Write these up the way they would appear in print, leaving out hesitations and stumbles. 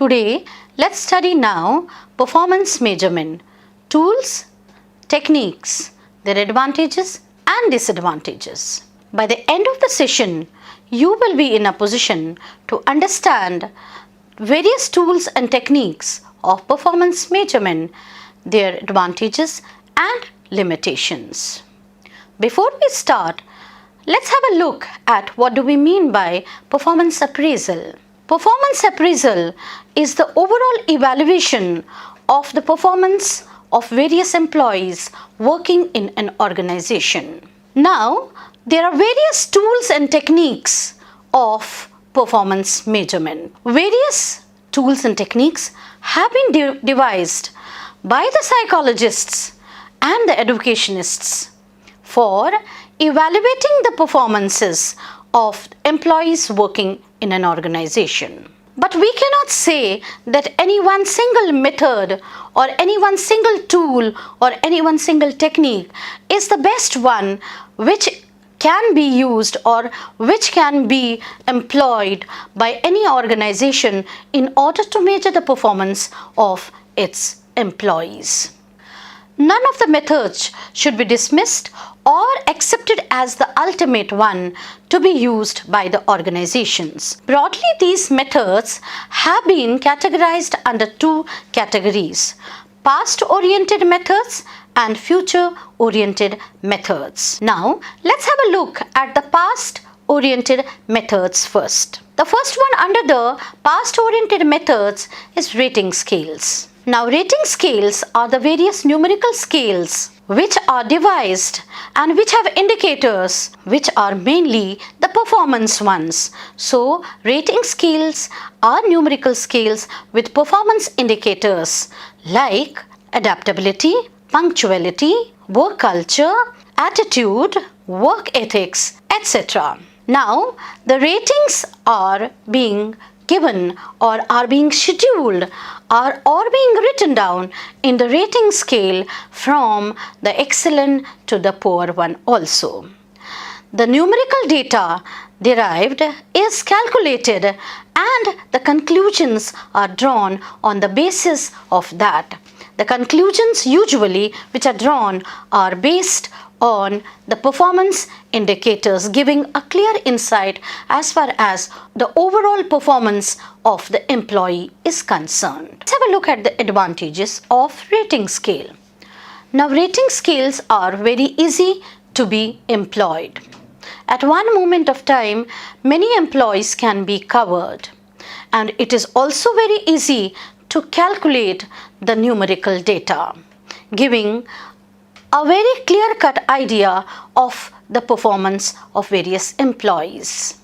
Today, let's study now performance measurement, tools, techniques, their advantages and disadvantages. By the end of the session, you will be in a position to understand various tools and techniques of performance measurement, their advantages and limitations. Before we start, let's have a look at what do we mean by performance appraisal. Performance appraisal is the overall evaluation of the performance of various employees working in an organization. Now, there are various tools and techniques of performance measurement. Various tools and techniques have been devised by the psychologists and the educationists for evaluating the performances of employees working in an organization. But we cannot say that any one single method or any one single tool or any one single technique is the best one which can be used or which can be employed by any organization in order to measure the performance of its employees. None of the methods should be dismissed or accepted as the ultimate one to be used by the organizations. Broadly, these methods have been categorized under two categories: past-oriented methods and future-oriented methods. Now, let's have a look at the past-oriented methods first. The first one under the past-oriented methods is rating scales. Now, rating scales are the various numerical scales which are devised and which have indicators which are mainly the performance ones. So, rating scales are numerical scales with performance indicators like adaptability, punctuality, work culture, attitude, work ethics, etc. Now, the ratings are being given or are being scheduled or being written down in the rating scale from the excellent to the poor one also. The numerical data derived is calculated and the conclusions are drawn on the basis of that. The conclusions usually which are drawn are based on the performance indicators, giving a clear insight as far as the overall performance of the employee is concerned. Let's have a look at the advantages of rating scale. Now, rating scales are very easy to be employed. At one moment of time, many employees can be covered, and it is also very easy to calculate the numerical data, giving a very clear-cut idea of the performance of various employees.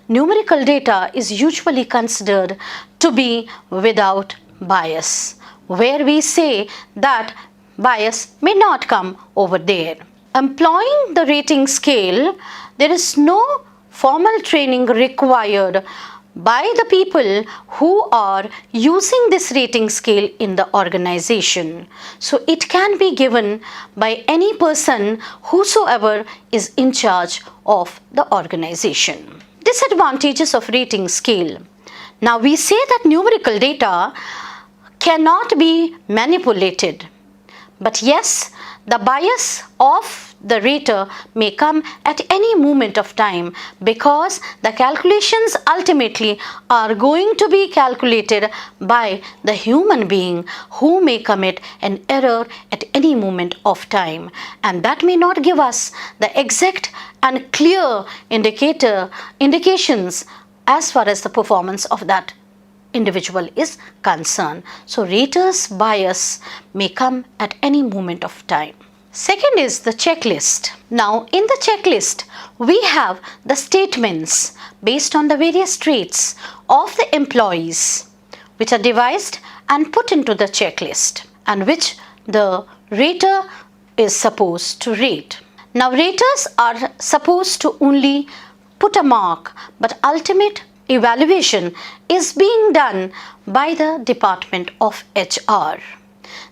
Numerical data is usually considered to be without bias, where we say that bias may not come over there. Employing the rating scale, there is no formal training required by the people who are using this rating scale in the organization. So it can be given by any person whosoever is in charge of the organization. Disadvantages of rating scale. Now, we say that numerical data cannot be manipulated, but yes, the bias of the rater may come at any moment of time because the calculations ultimately are going to be calculated by the human being who may commit an error at any moment of time, and that may not give us the exact and clear indications as far as the performance of that individual is concerned. So, rater's bias may come at any moment of time. Second is the checklist. Now, in the checklist, we have the statements based on the various traits of the employees which are devised and put into the checklist and which the rater is supposed to rate. Now, raters are supposed to only put a mark, but ultimate evaluation is being done by the Department of HR.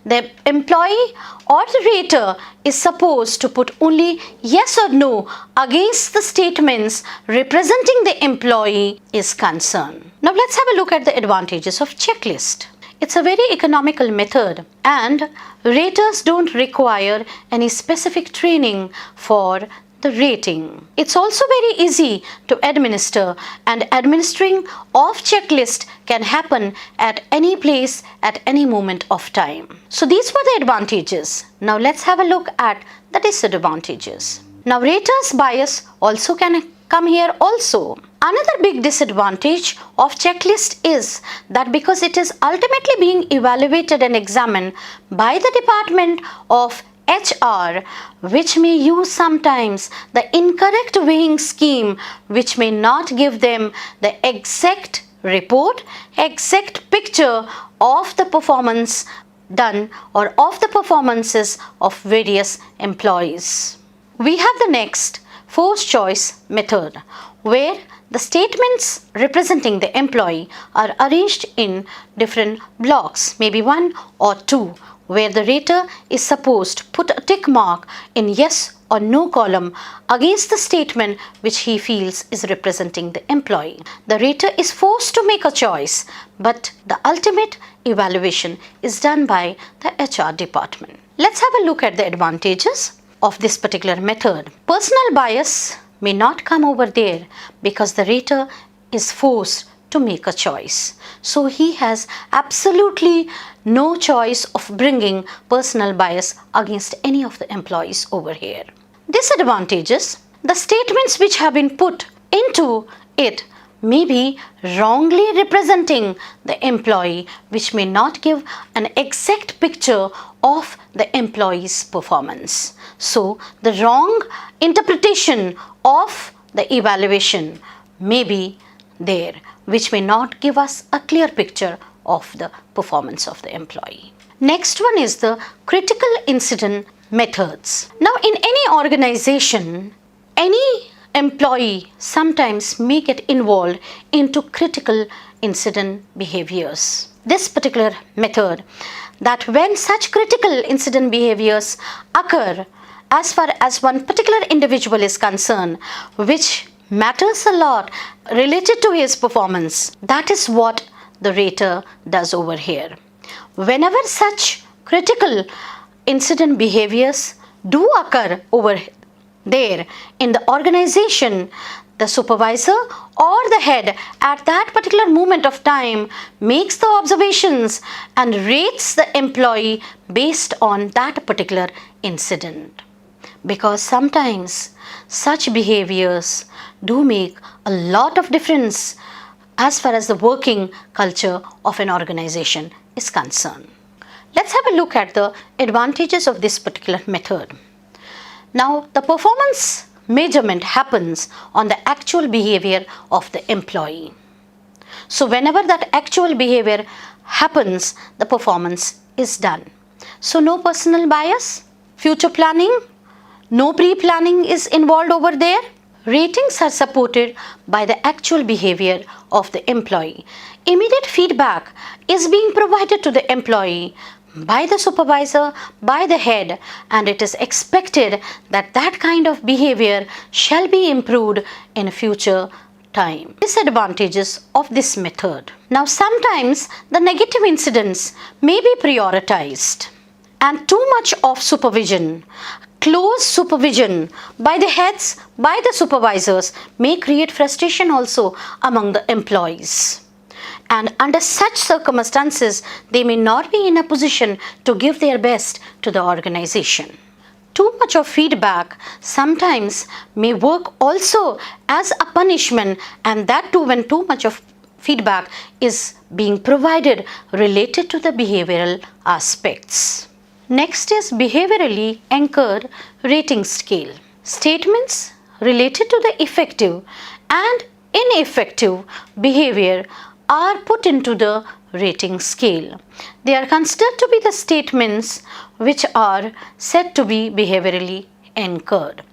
The employee or the rater is supposed to put only yes or no against the statements representing the employee is concerned. Now let's have a look at the advantages of checklist. It's a very economical method and raters don't require any specific training for the rating. It's also very easy to administer, and administering of checklist can happen at any place at any moment of time. So these were the advantages. Now let's have a look at the disadvantages. Now raters bias also can come here also. Another big disadvantage of checklist is that because it is ultimately being evaluated and examined by the Department of HR, which may use sometimes the incorrect weighing scheme, which may not give them the exact report, exact picture of the performance done or of the performances of various employees. We have the next forced choice method, where the statements representing the employee are arranged in different blocks, maybe one or two, where the rater is supposed to put a tick mark in yes or no column against the statement which he feels is representing the employee. The rater is forced to make a choice, but the ultimate evaluation is done by the HR department. Let's have a look at the advantages of this particular method. Personal bias may not come over there because the rater is forced to make a choice. So he has absolutely no choice of bringing personal bias against any of the employees over here. Disadvantages: the statements which have been put into it may be wrongly representing the employee, which may not give an exact picture of the employee's performance. So the wrong interpretation of the evaluation may be there, which may not give us a clear picture of the performance of the employee. Next one is the critical incident methods. Now in any organization, any employee sometimes may get involved into critical incident behaviors. This particular method, that when such critical incident behaviors occur as far as one particular individual is concerned, which matters a lot related to his performance, that is what the rater does over here. Whenever such critical incident behaviors do occur over there in the organization, the supervisor or the head at that particular moment of time makes the observations and rates the employee based on that particular incident. Because sometimes such behaviors do make a lot of difference as far as the working culture of an organization is concerned. Let's have a look at the advantages of this particular method. Now, the performance measurement happens on the actual behavior of the employee. So whenever that actual behavior happens, the performance is done. So no personal bias, future planning, no pre-planning is involved over there. Ratings are supported by the actual behavior of the employee. Immediate feedback is being provided to the employee by the supervisor, by the head, and it is expected that that kind of behavior shall be improved in future time. Disadvantages of this method. Now sometimes the negative incidents may be prioritized, and too much of supervision, close supervision by the heads, by the supervisors may create frustration also among the employees. And under such circumstances, they may not be in a position to give their best to the organization. Too much of feedback sometimes may work also as a punishment, and that too when too much of feedback is being provided related to the behavioral aspects. Next is behaviorally anchored rating scale. Statements related to the effective and ineffective behavior are put into the rating scale. They are considered to be the statements which are said to be behaviorally anchored.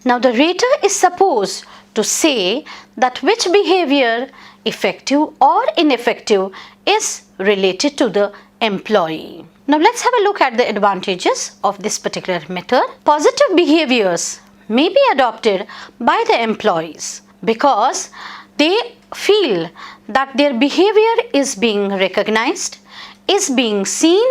Now the rater is supposed to say that which behavior, effective or ineffective, is related to the employee. Now let's have a look at the advantages of this particular method. Positive behaviors may be adopted by the employees because they feel that their behavior is being recognized, is being seen,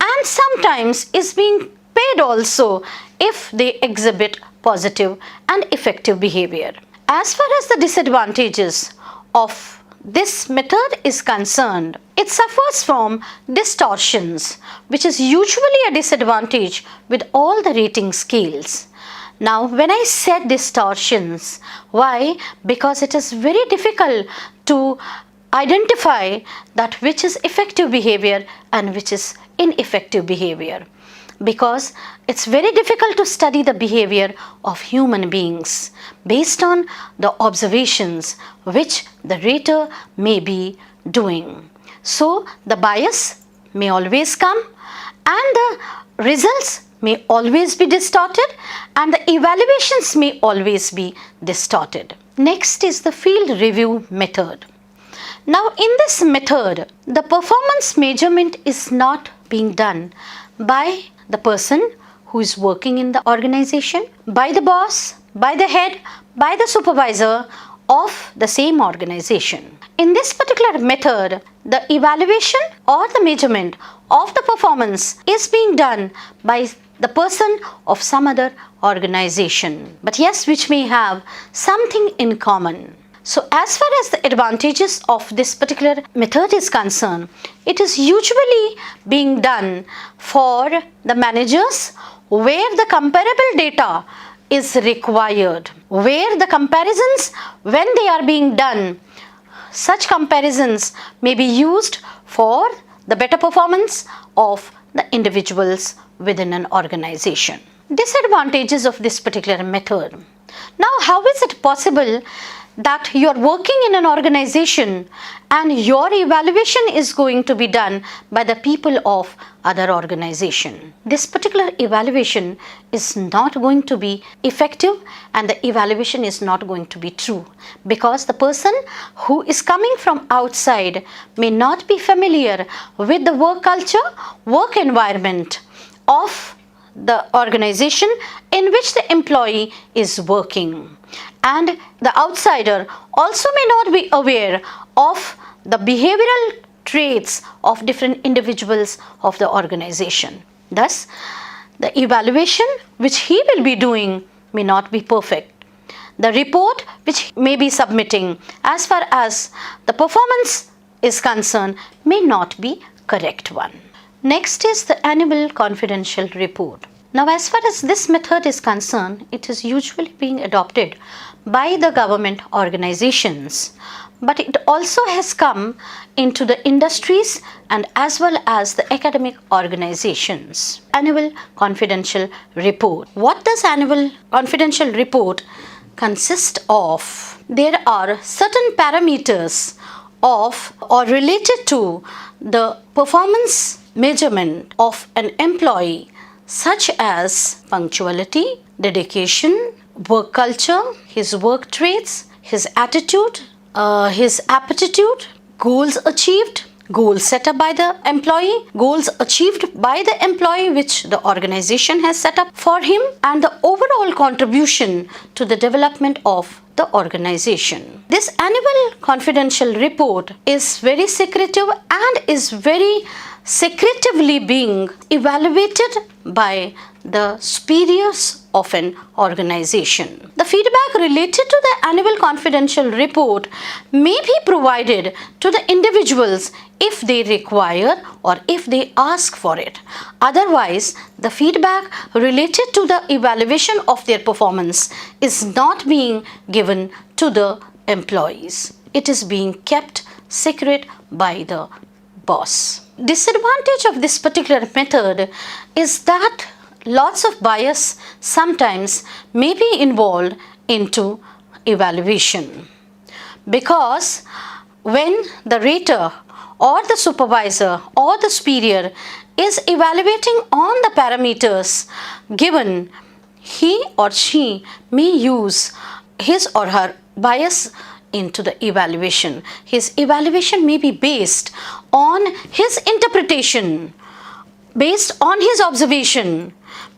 and sometimes is being paid also if they exhibit positive and effective behavior. As far as the disadvantages of this method is concerned, it suffers from distortions, which is usually a disadvantage with all the rating scales. Now, when I said distortions, why? Because it is very difficult to identify that which is effective behavior and which is ineffective behavior, because it's very difficult to study the behavior of human beings based on the observations which the rater may be doing. So the bias may always come and the results may always be distorted and the evaluations may always be distorted. Next is the field review method. Now in this method, the performance measurement is not being done by the person who is working in the organization, by the boss, by the head, by the supervisor of the same organization. In this particular method, the evaluation or the measurement of the performance is being done by the person of some other organization, but yes, which may have something in common. So as far as the advantages of this particular method is concerned, it is usually being done for the managers where the comparable data is required, where the comparisons, when they are being done, such comparisons may be used for the better performance of the individuals within an organization. Disadvantages of this particular method. Now, how is it possible that you are working in an organization and your evaluation is going to be done by the people of other organization? This particular evaluation is not going to be effective and the evaluation is not going to be true, because the person who is coming from outside may not be familiar with the work culture, work environment of the organization in which the employee is working, and the outsider also may not be aware of the behavioral traits of different individuals of the organization. Thus, the evaluation which he will be doing may not be perfect. The report which may be submitting as far as the performance is concerned may not be correct one. Next is the annual confidential report. Now, as far as this method is concerned, it is usually being adopted by the government organizations, but it also has come into the industries and as well as the academic organizations. Annual confidential report. What does annual confidential report consist of? There are certain parameters of or related to the performance measurement of an employee, such as punctuality, dedication, work culture, his work traits, his attitude, his aptitude, goals achieved, goals set up by the employee, goals achieved by the employee which the organization has set up for him, and the overall contribution to the development of the organization. This annual confidential report is very secretive and is very secretively being evaluated by the superiors of an organization. The feedback related to the annual confidential report may be provided to the individuals if they require or if they ask for it. Otherwise, the feedback related to the evaluation of their performance is not being given to the employees. It is being kept secret by the boss. Disadvantage of this particular method is that lots of bias sometimes may be involved into evaluation, because when the rater or the supervisor or the superior is evaluating on the parameters given, he or she may use his or her bias into the evaluation. His evaluation may be based on his interpretation based on his observation,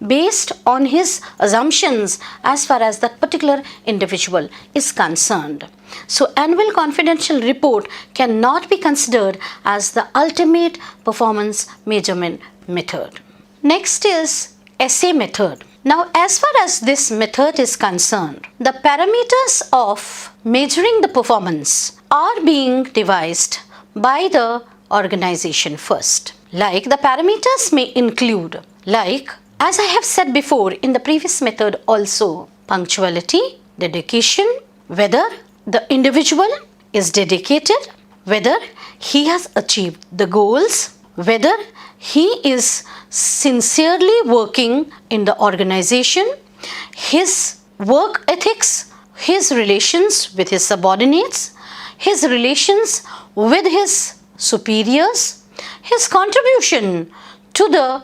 based on his assumptions as far as that particular individual is concerned. So annual confidential report cannot be considered as the ultimate performance measurement method. Next is essay method. Now, as far as this method is concerned, the parameters of measuring the performance are being devised by the organization first. Like, the parameters may include, like as I have said before in the previous method also, punctuality, dedication, whether the individual is dedicated, whether he has achieved the goals, whether he is sincerely working in the organization, his work ethics, his relations with his subordinates, his relations with his superiors, his contribution to the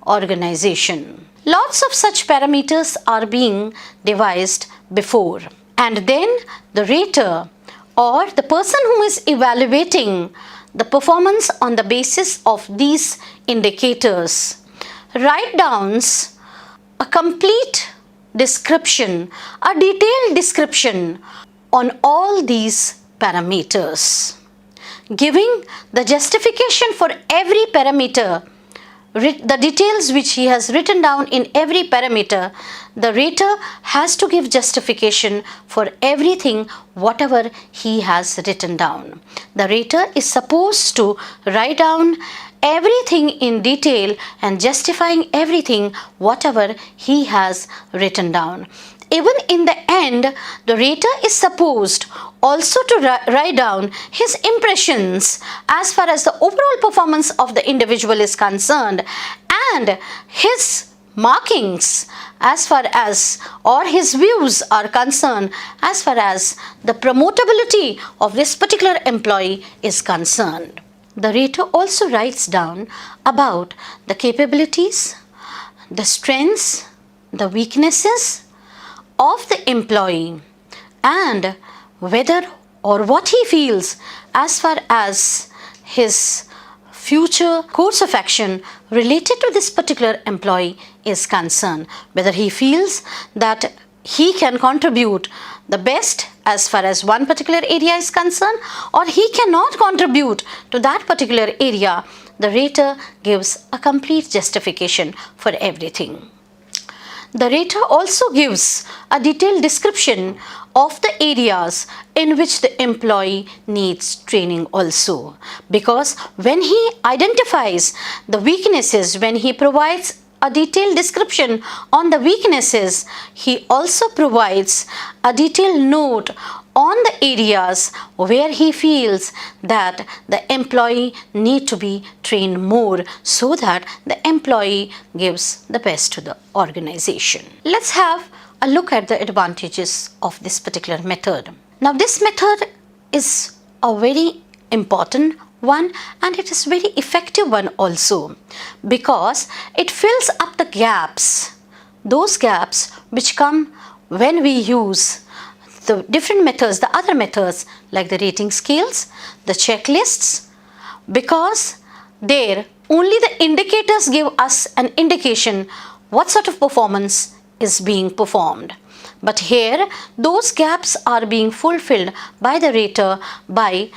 organization. Lots of such parameters are being devised before, and then the rater or the person who is evaluating the performance on the basis of these indicators write down a complete description, a detailed description on all these parameters, giving the justification for every parameter, the details which he has written down in every parameter. The rater has to give justification for everything whatever he has written down. The rater is supposed to write down everything in detail and justifying everything whatever he has written down. Even in the end, the rater is supposed also to write down his impressions as far as the overall performance of the individual is concerned, and his markings as far as, or his views are concerned as far as the promotability of this particular employee is concerned. The rater also writes down about the capabilities, the strengths, the weaknesses of the employee, and whether or what he feels as far as his future course of action related to this particular employee is concerned, whether he feels that he can contribute the best as far as one particular area is concerned, or he cannot contribute to that particular area. The rater gives a complete justification for everything. The rater also gives a detailed description of the areas in which the employee needs training also, because when he identifies the weaknesses, when he provides a detailed description on the weaknesses, he also provides a detailed note on the areas where he feels that the employee need to be trained more so that the employee gives the best to the organization. Let's have a look at the advantages of this particular method. Now, this method is a very important one, and it is very effective one also, because it fills up the gaps, those gaps which come when we use the different methods, the other methods like the rating scales, the checklists, because there only the indicators give us an indication what sort of performance is being performed. But here those gaps are being fulfilled by the rater by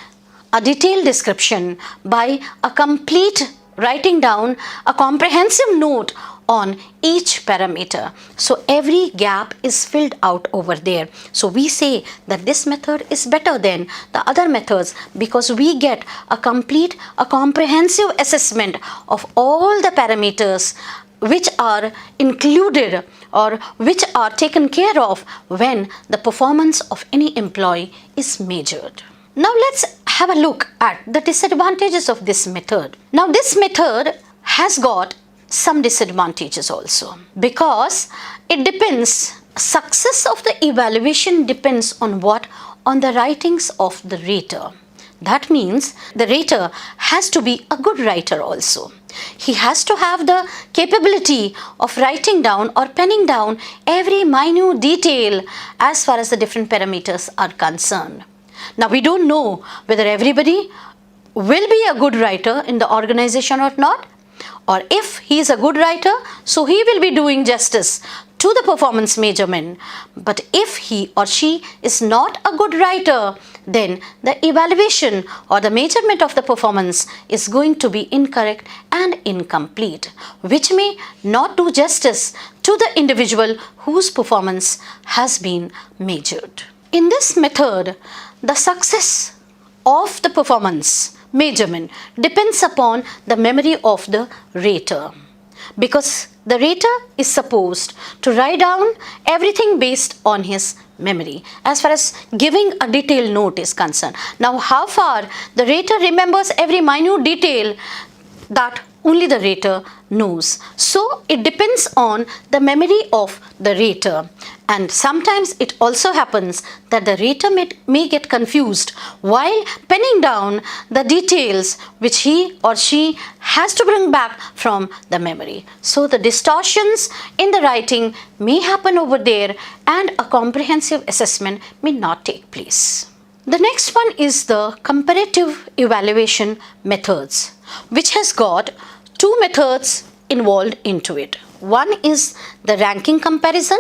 a detailed description, by a complete writing down, a comprehensive note on each parameter. So every gap is filled out over there. So we say that this method is better than the other methods because we get a complete, a comprehensive assessment of all the parameters which are included or which are taken care of when the performance of any employee is measured. Now let's have a look at the disadvantages of this method. Now this method has got some disadvantages also, because it depends, success of the evaluation depends on what? On the writings of the rater. That means the rater has to be a good writer also. He has to have the capability of writing down or penning down every minute detail as far as the different parameters are concerned. Now we don't know whether everybody will be a good writer in the organization or not, or if he is a good writer, so he will be doing justice to the performance measurement. But if he or she is not a good writer, then the evaluation or the measurement of the performance is going to be incorrect and incomplete, which may not do justice to the individual whose performance has been measured. In this method, the success of the performance measurement depends upon the memory of the rater, because the rater is supposed to write down everything based on his memory as far as giving a detailed note is concerned. Now, how far the rater remembers every minute detail, that only the rater knows. So it depends on the memory of the rater, and sometimes it also happens that the rater may get confused while penning down the details which he or she has to bring back from the memory. So the distortions in the writing may happen over there, and a comprehensive assessment may not take place. The next one is the comparative evaluation methods, which has got two methods involved into it. One is the ranking comparison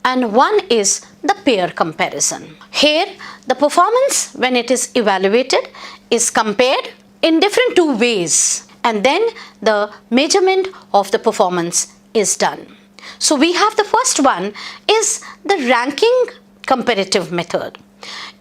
and one is the pair comparison. Here, the performance, when it is evaluated, is compared in different two ways, and then the measurement of the performance is done. So we have the first one is the ranking comparative method.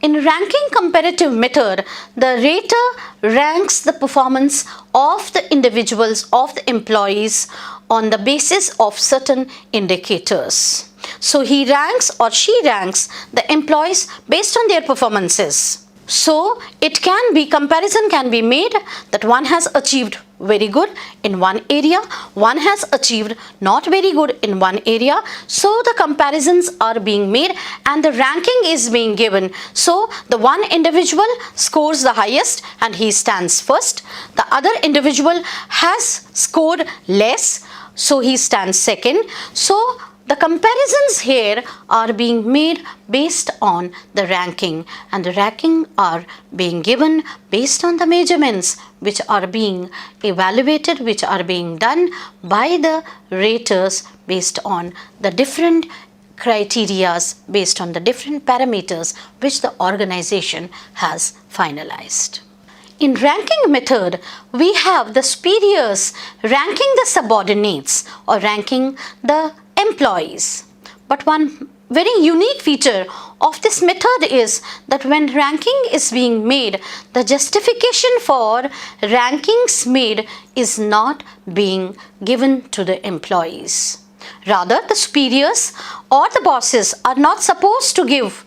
In ranking comparative method, the rater ranks the performance of the individuals, of the employees, on the basis of certain indicators. So he ranks or she ranks the employees based on their performances. So comparison can be made that one has achieved very good in one area, one has achieved not very good in one area. So the comparisons are being made and the ranking is being given. So the one individual scores the highest and he stands first. The other individual has scored less, so he stands second. So the comparisons here are being made based on the ranking, and the ranking are being given based on the measurements which are being evaluated, which are being done by the raters based on the different criterias, based on the different parameters which the organization has finalized. In ranking method, we have the superiors ranking the subordinates or ranking the employees. But one very unique feature of this method is that when ranking is being made, the justification for rankings made is not being given to the employees. Rather, the superiors or the bosses are not supposed to give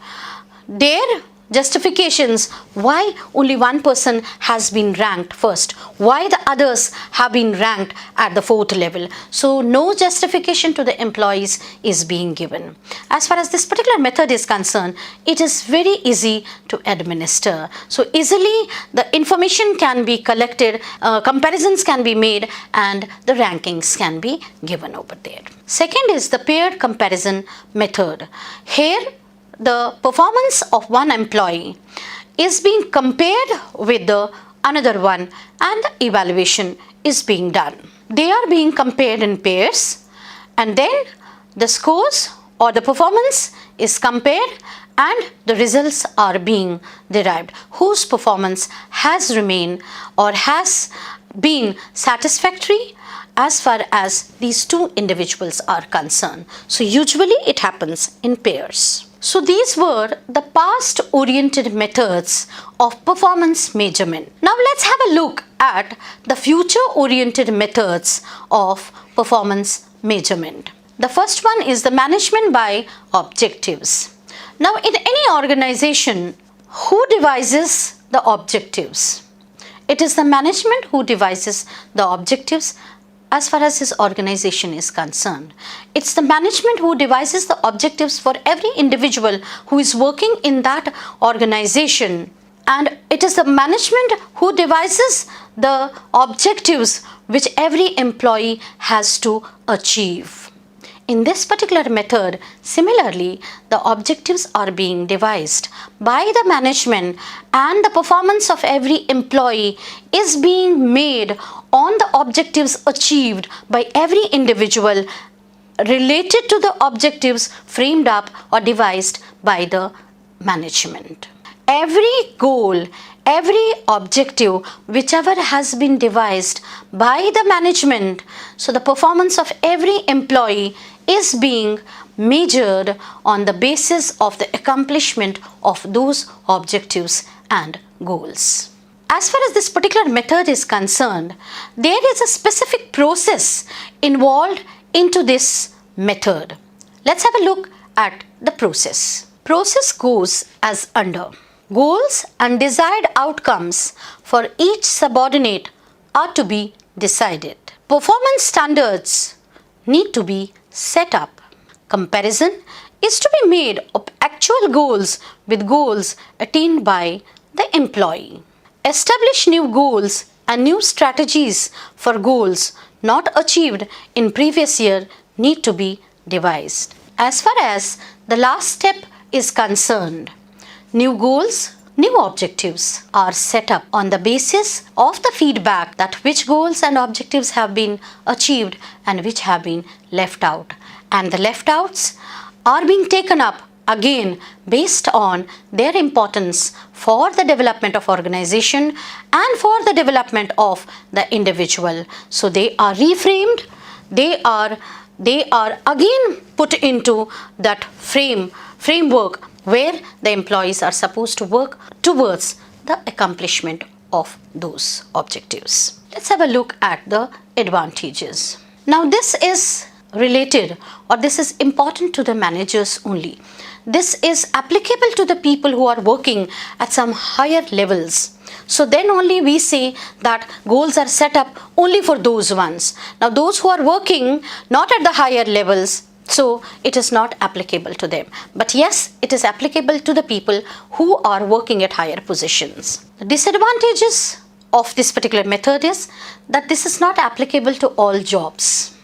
their justifications why only one person has been ranked first, why the others have been ranked at the fourth level. So no justification to the employees is being given. As far as this particular method is concerned, it is very easy to administer. So easily the information can be collected, comparisons can be made, and the rankings can be given over there. Second is the paired comparison method. Here the performance of one employee is being compared with the another one and the evaluation is being done. They are being compared in pairs, and then the scores or the performance is compared and the results are being derived, whose performance has remained or has been satisfactory as far as these two individuals are concerned. So usually it happens in pairs. So these were the past oriented methods of performance measurement. Now let's have a look at the future oriented methods of performance measurement. The first one is the management by objectives. Now in any organization, who devises the objectives? It is the management who devises the objectives as far as his organization is concerned. It's the management who devises the objectives for every individual who is working in that organization. And it is the management who devises the objectives which every employee has to achieve. In this particular method, similarly, the objectives are being devised by the management and the performance of every employee is being made on the objectives achieved by every individual related to the objectives framed up or devised by the management. Every goal, every objective, whichever has been devised by the management, so the performance of every employee is being measured on the basis of the accomplishment of those objectives and goals. As far as this particular method is concerned, there is a specific process involved into this method. Let's have a look at the process. Process goes as under. Goals and desired outcomes for each subordinate are to be decided. Performance standards need to be set up. Comparison is to be made of actual goals with goals attained by the employee. Establish new goals and new strategies for goals not achieved in previous year need to be devised. As far as the last step is concerned, new goals, new objectives are set up on the basis of the feedback that which goals and objectives have been achieved and which have been left out. And the left outs are being taken up again based on their importance for the development of organization and for the development of the individual. So they are reframed, they are again put into that framework where the employees are supposed to work towards the accomplishment of those objectives. Let's have a look at the advantages. Now this is related, or this is important to the managers only. This is applicable to the people who are working at some higher levels. So then only we say that goals are set up only for those ones. Now those who are working not at the higher levels, so it is not applicable to them. But yes, it is applicable to the people who are working at higher positions. The disadvantages of this particular method is that this is not applicable to all jobs.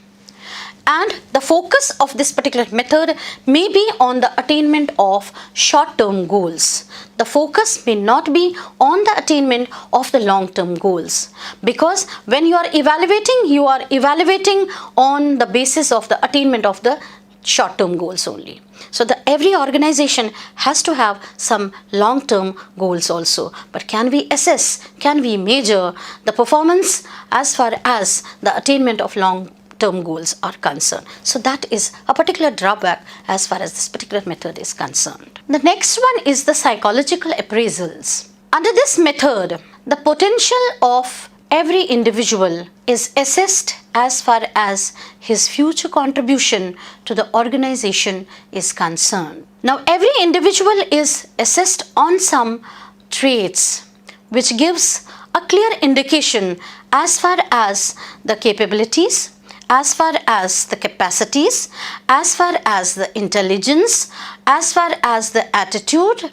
And the focus of this particular method may be on the attainment of short-term goals. The focus may not be on the attainment of the long-term goals, because when you are evaluating on the basis of the attainment of the short-term goals only. So every organization has to have some long-term goals also. But can we assess, can we measure the performance as far as the attainment of long-term goals are concerned? So that is a particular drawback as far as this particular method is concerned. The next one is the psychological appraisals. Under this method, the potential of every individual is assessed as far as his future contribution to the organization is concerned. Now every individual is assessed on some traits which gives a clear indication as far as the capabilities, as far as the capacities, as far as the intelligence, as far as the attitude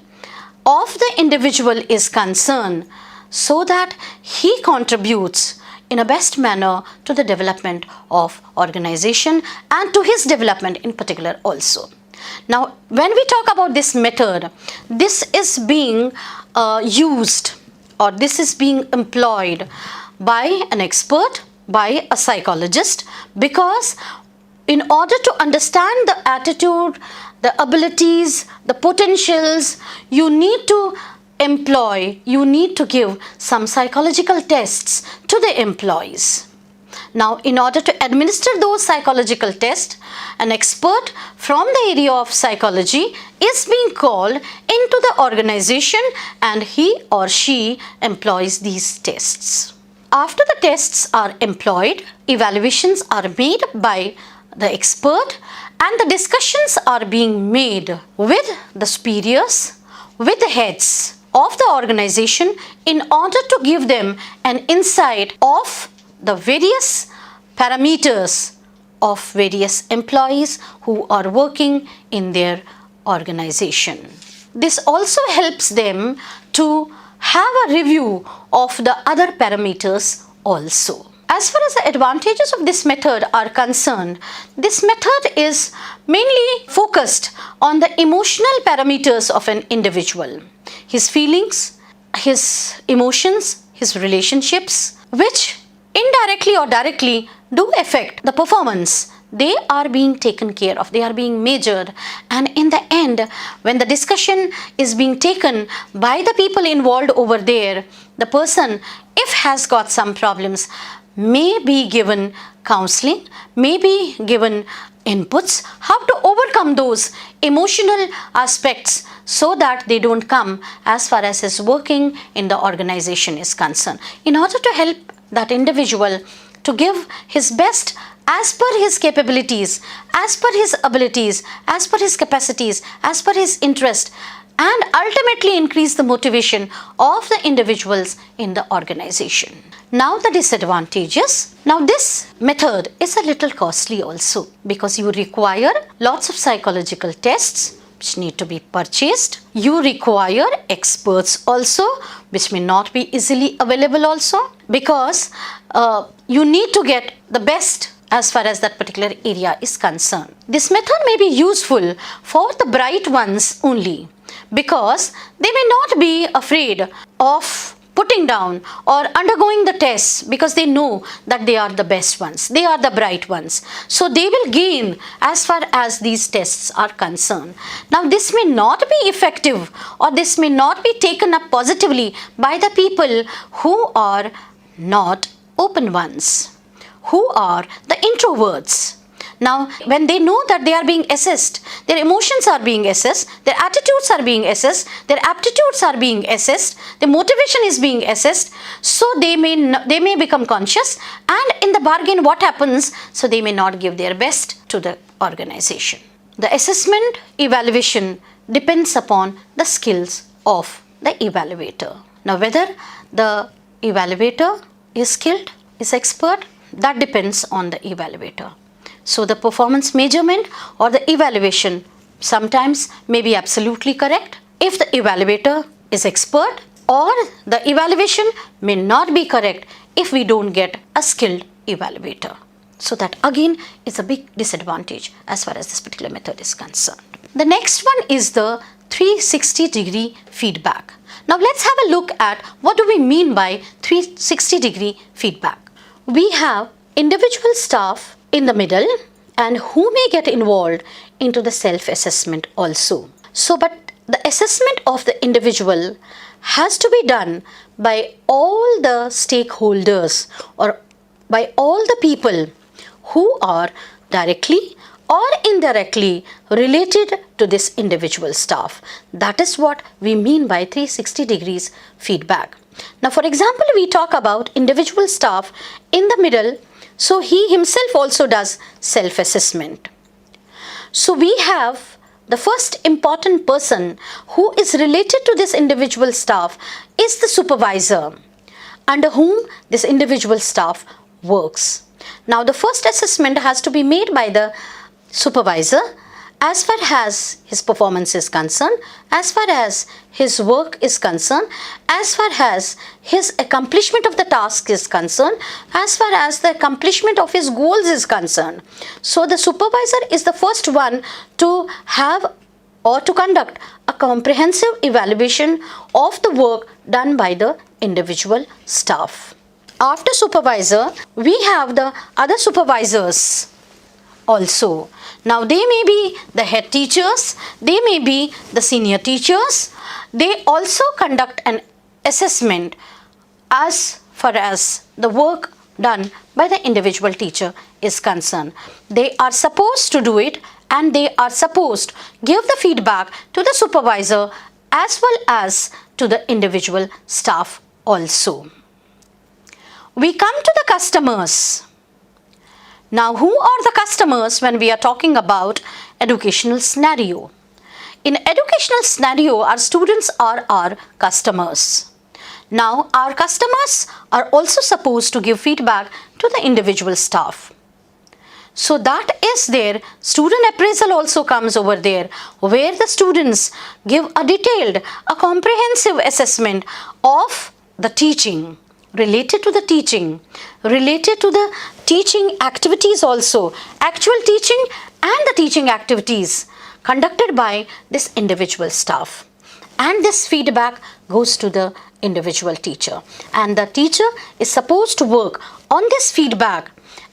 of the individual is concerned, so that he contributes in a best manner to the development of organization and to his development in particular also. Now, when we talk about this method, this is being used, or this is being employed by an expert, by a psychologist, because in order to understand the attitude, the abilities, the potentials, you need to give some psychological tests to the employees. Now, in order to administer those psychological tests, an expert from the area of psychology is being called into the organization and he or she employs these tests. After the tests are employed, evaluations are made by the expert and the discussions are being made with the superiors, with the heads of the organization in order to give them an insight of the various parameters of various employees who are working in their organization. This also helps them to have a review of the other parameters also. As far as the advantages of this method are concerned, this method is mainly focused on the emotional parameters of an individual, his feelings, his emotions, his relationships, which indirectly or directly do affect the performance. They are being taken care of, they are being measured, and in the end, when the discussion is being taken by the people involved over there, the person, if has got some problems, may be given counseling, may be given inputs how to overcome those emotional aspects so that they don't come as far as his working in the organization is concerned. In order to help that individual to give his best as per his capabilities, as per his abilities, as per his capacities, as per his interest, and ultimately increase the motivation of the individuals in the organization. Now the disadvantages. Now this method is a little costly also because you require lots of psychological tests which need to be purchased. You require experts also, which may not be easily available also, because you need to get the best as far as that particular area is concerned. This method may be useful for the bright ones only, because they may not be afraid of putting down or undergoing the tests, because they know that they are the best ones, they are the bright ones. So they will gain as far as these tests are concerned. Now this may not be effective, or this may not be taken up positively by the people who are not open ones, who are the introverts. Now, when they know that they are being assessed, their emotions are being assessed, their attitudes are being assessed, their aptitudes are being assessed, their motivation is being assessed, so they may become conscious, and in the bargain what happens? So they may not give their best to the organization. The assessment evaluation depends upon the skills of the evaluator. Now, whether the evaluator is skilled, is expert, that depends on the evaluator. So the performance measurement or the evaluation sometimes may be absolutely correct if the evaluator is expert, or the evaluation may not be correct if we don't get a skilled evaluator. So that again is a big disadvantage as far as this particular method is concerned. The next one is the 360-degree feedback. Now let's have a look at what do we mean by 360-degree feedback. We have individual staff in the middle and who may get involved into the self-assessment also. So, but the assessment of the individual has to be done by all the stakeholders or by all the people who are directly or indirectly related to this individual staff. That is what we mean by 360 degrees feedback. Now, for example, we talk about individual staff in the middle. So he himself also does self-assessment. So we have the first important person who is related to this individual staff is the supervisor, under whom this individual staff works. Now the first assessment has to be made by the supervisor as far as his performance is concerned, as far as his work is concerned, as far as his accomplishment of the task is concerned, as far as the accomplishment of his goals is concerned. So the supervisor is the first one to have or to conduct a comprehensive evaluation of the work done by the individual staff. After supervisor, we have the other supervisors also. Now they may be the head teachers, they may be the senior teachers. They also conduct an assessment as far as the work done by the individual teacher is concerned. They are supposed to do it, and they are supposed to give the feedback to the supervisor as well as to the individual staff also. We come to the customers. Now, who are the customers when we are talking about educational scenario? In educational scenario, our students are our customers. Now, our customers are also supposed to give feedback to the individual staff. So that is there. Student appraisal also comes over there, where the students give a detailed, a comprehensive assessment of the teaching, related to the teaching, related to the teaching activities also, actual teaching and the teaching activities conducted by this individual staff. And this feedback goes to the individual teacher. And the teacher is supposed to work on this feedback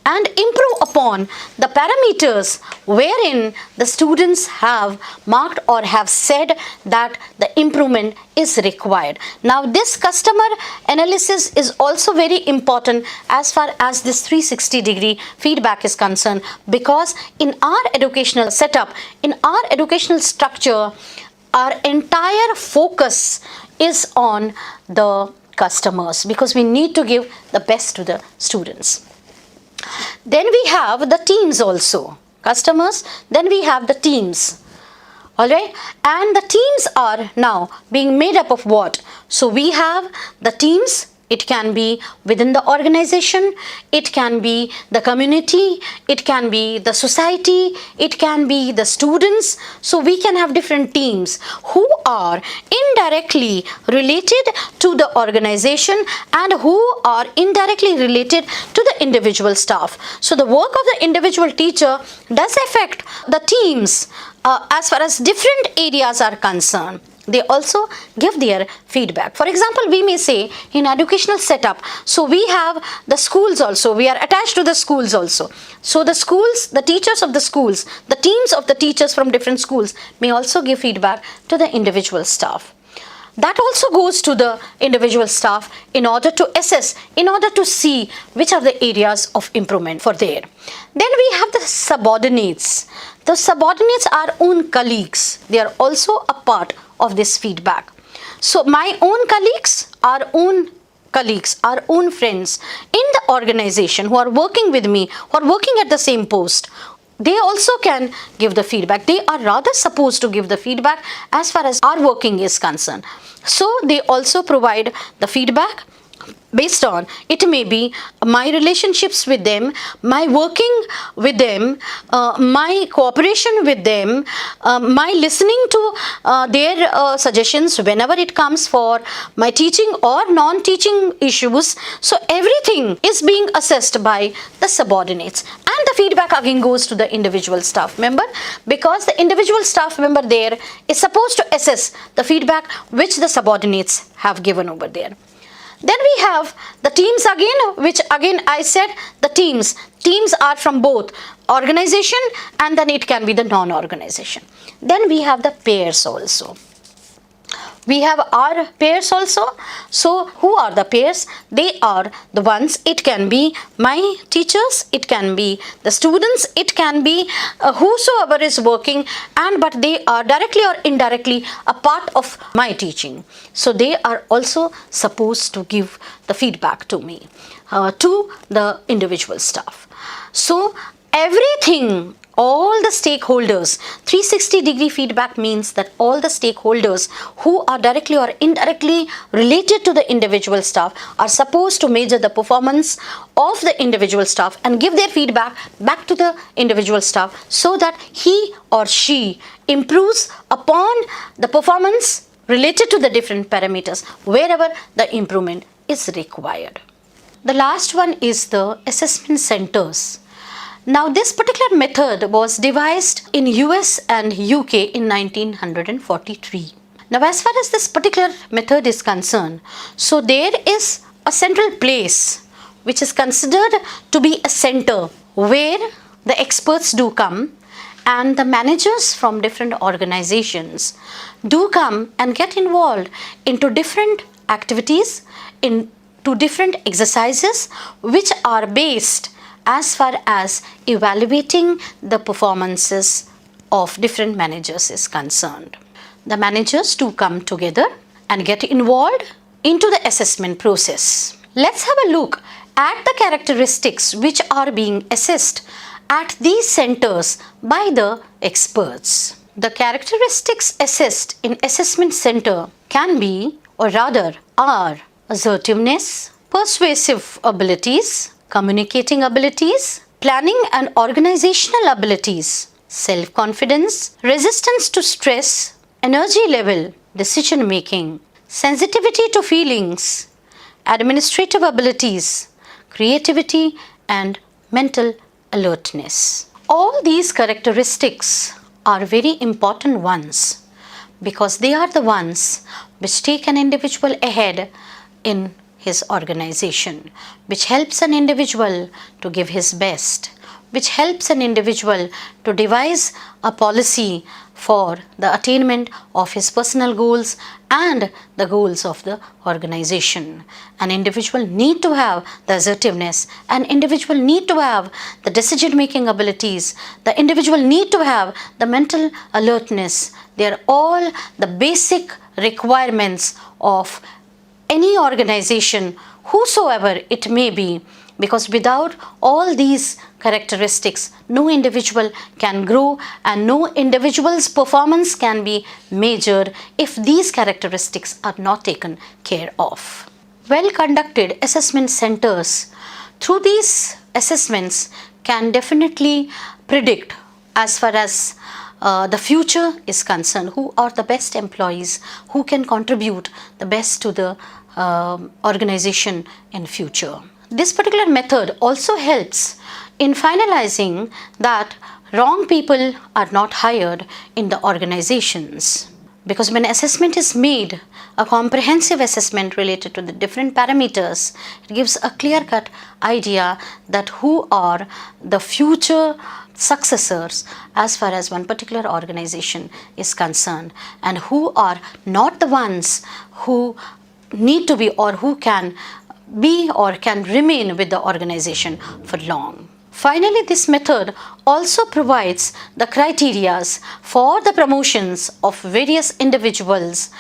and improve upon the parameters wherein the students have marked or have said that the improvement is required. Now this customer analysis is also very important as far as this 360-degree feedback is concerned, because in our educational setup, in our educational structure, our entire focus is on the customers, because we need to give the best to the students. Then we have the teams also. Customers, then we have the teams. Alright, and the teams are now being made up of what? So we have the teams. It can be within the organization, it can be the community, it can be the society, it can be the students. So we can have different teams who are indirectly related to the organization and who are indirectly related to the individual staff. So the work of the individual teacher does affect the teams as far as different areas are concerned. They also give their feedback. For example, we may say in educational setup, so we have the schools also, we are attached to the schools also. So the schools, the teachers of the schools, the teams of the teachers from different schools may also give feedback to the individual staff. That also goes to the individual staff in order to assess, in order to see which are the areas of improvement for there. Then we have the subordinates. The subordinates are own colleagues. They are also a part of this feedback. So my own colleagues, our own friends in the organization who are working with me, who are working at the same post, they also can give the feedback. They are rather supposed to give the feedback as far as our working is concerned. So they also provide the feedback based on, it may be my relationships with them, my working with them, my cooperation with them, my listening to their suggestions whenever it comes for my teaching or non-teaching issues. So everything is being assessed by the subordinates. And the feedback again goes to the individual staff member, because the individual staff member there is supposed to assess the feedback which the subordinates have given over there. Then we have the teams again, which again I said the teams. Teams are from both organization and then it can be the non-organization. Then we have the pairs also. We have our pairs also. So who are the pairs? They are the ones, it can be my teachers, it can be the students, it can be whosoever is working, and but they are directly or indirectly a part of my teaching. So they are also supposed to give the feedback to me, to the individual staff. So everything, all the stakeholders, 360-degree feedback means that all the stakeholders who are directly or indirectly related to the individual staff are supposed to measure the performance of the individual staff and give their feedback back to the individual staff so that he or she improves upon the performance related to the different parameters wherever the improvement is required. The last one is the assessment centers. Now this particular method was devised in US and UK in 1943. Now as far as this particular method is concerned, so there is a central place which is considered to be a center where the experts do come and the managers from different organizations do come and get involved into different activities, into different exercises which are based as far as evaluating the performances of different managers is concerned. The managers do come together and get involved into the assessment process. Let's have a look at the characteristics which are being assessed at these centers by the experts. The characteristics assessed in assessment center can be, or rather are, assertiveness, persuasive abilities, communicating abilities, planning and organizational abilities, self-confidence, resistance to stress, energy level, decision making, sensitivity to feelings, administrative abilities, creativity, and mental alertness. All these characteristics are very important ones because they are the ones which take an individual ahead in his organization, which helps an individual to give his best, which helps an individual to devise a policy for the attainment of his personal goals and the goals of the organization. An individual need to have the assertiveness, an individual need to have the decision making abilities, the individual need to have the mental alertness. They are all the basic requirements of any organization, whosoever it may be, because without all these characteristics, no individual can grow and no individual's performance can be measured if these characteristics are not taken care of. Well conducted assessment centers, through these assessments, can definitely predict as far as the future is concerned, who are the best employees, who can contribute the best to the organization in future. This particular method also helps in finalizing that wrong people are not hired in the organizations. Because when assessment is made, a comprehensive assessment related to the different parameters, it gives a clear-cut idea that who are the future successors as far as one particular organization is concerned and who are not the ones who need to be or who can be or can remain with the organization for long. Finally, this method also provides the criteria for the promotions of various individuals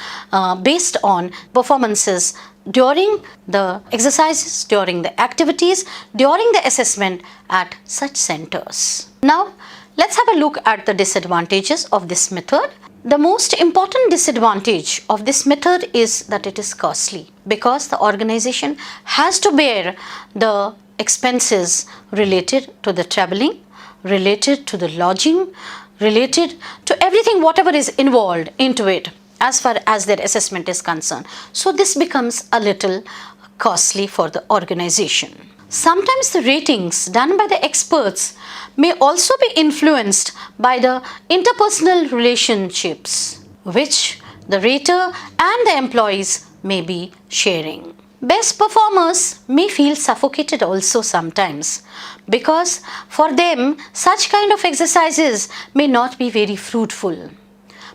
based on performances during the exercises, during the activities, during the assessment at such centers. Now, let's have a look at the disadvantages of this method. The most important disadvantage of this method is that it is costly because the organization has to bear the expenses related to the traveling, related to the lodging, related to everything whatever is involved into it as far as their assessment is concerned. So this becomes a little costly for the organization. Sometimes the ratings done by the experts may also be influenced by the interpersonal relationships which the rater and the employees may be sharing. Best performers may feel suffocated also sometimes because for them such kind of exercises may not be very fruitful.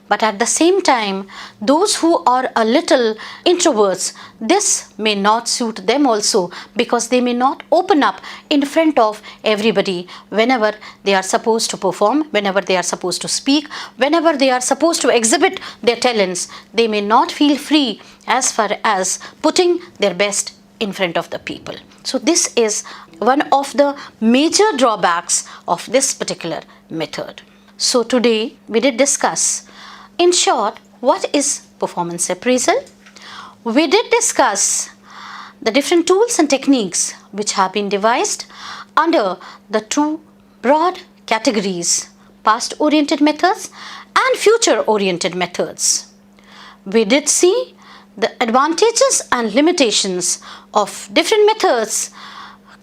But at the same time, those who are a little introverts, this may not suit them also because they may not open up in front of everybody whenever they are supposed to perform, whenever they are supposed to speak, whenever they are supposed to exhibit their talents. They may not feel free as far as putting their best in front of the people. So this is one of the major drawbacks of this particular method. So today we did discuss, in short, what is performance appraisal? We did discuss the different tools and techniques which have been devised under the two broad categories, past-oriented methods and future-oriented methods. We did see the advantages and limitations of different methods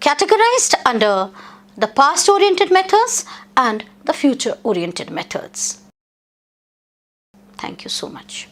categorized under the past-oriented methods and the future-oriented methods. Thank you so much.